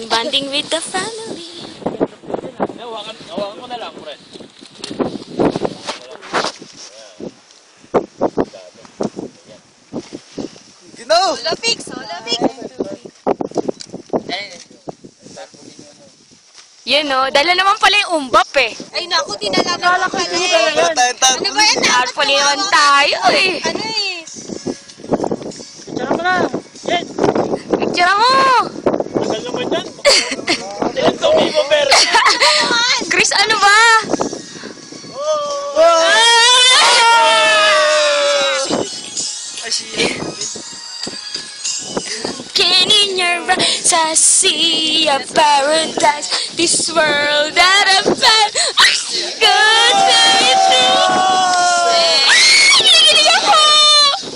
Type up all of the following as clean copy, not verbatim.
Banding with the family. Hawakan ko na lang, pre. Ginaw! Solo pick. Yun o, dala naman pala yung umbap eh. Ay naku, dinala ko pala eh. Ano ba yan? Actually naman tayo eh. Ano eh? Picture mo na. Yes. Picture mo! Tagal naman yan. Yan, Tommy mo, pero. Chris, ano ba? Can in your eyes I see a paradise. This world that I found good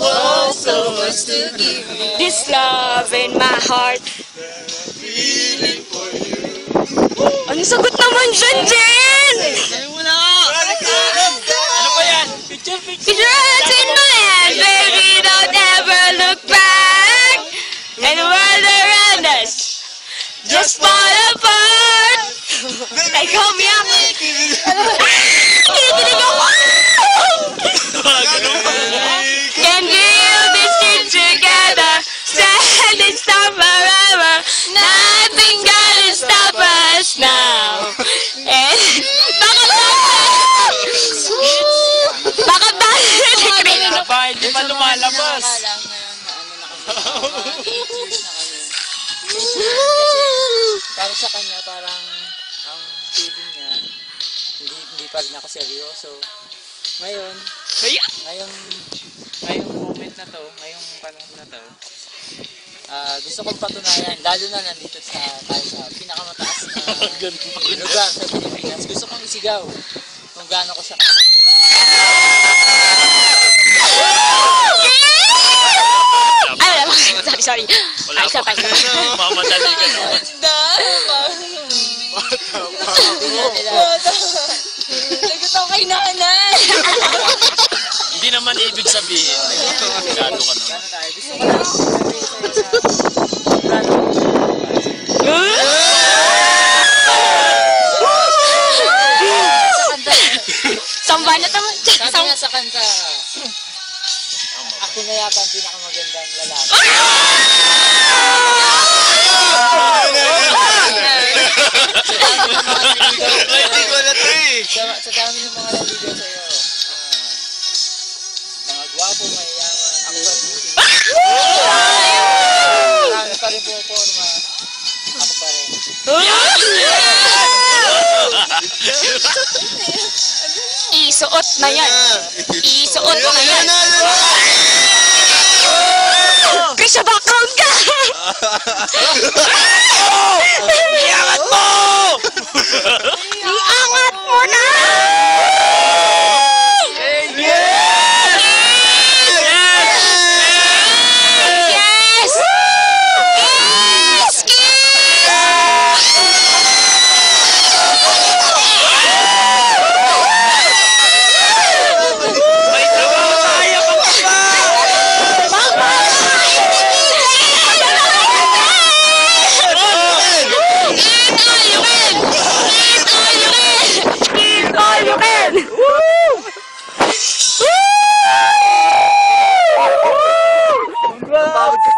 Oh, so much to give. this love in my heart. Ano sagot naman dyan, Jen? Ano mo na? Ano ba yan? Picture. Pictures in my hand, baby, don't ever look back. And the world around us just fall apart. Like, come here. Kinikilig ako. Can feel this thing together. Standing strong forever. Nothing gonna stop us now. And bakit ba? Hindi pa lumalabas. Para sa kanya, parang ang feeling niya, hindi pa rin ako seryoso. Ngayong moment na to, ngayong panahon na to, gusto kong patunayan, lalo na nandito tayo sa pinakamataas na lugar sa Pilipinas. Gusto kong isigaw kung gaano ko siya. Sorry. Ay, isa pa. Mamadali ka naman. Lagot ako kay nanay. Hindi naman ibig sabihin. Gano ka naman. Sambanat naman. Sabi nga sa kanta, ako na yata ang pinakamagandang lalaki. Sa dami ng mga naligaw sa'yo, mga gwapo, mayayaman, ako pa rin marami pa rin puporma, ako pa rin. Isuot na yan. Isuot na yan. Chris, sa background ka!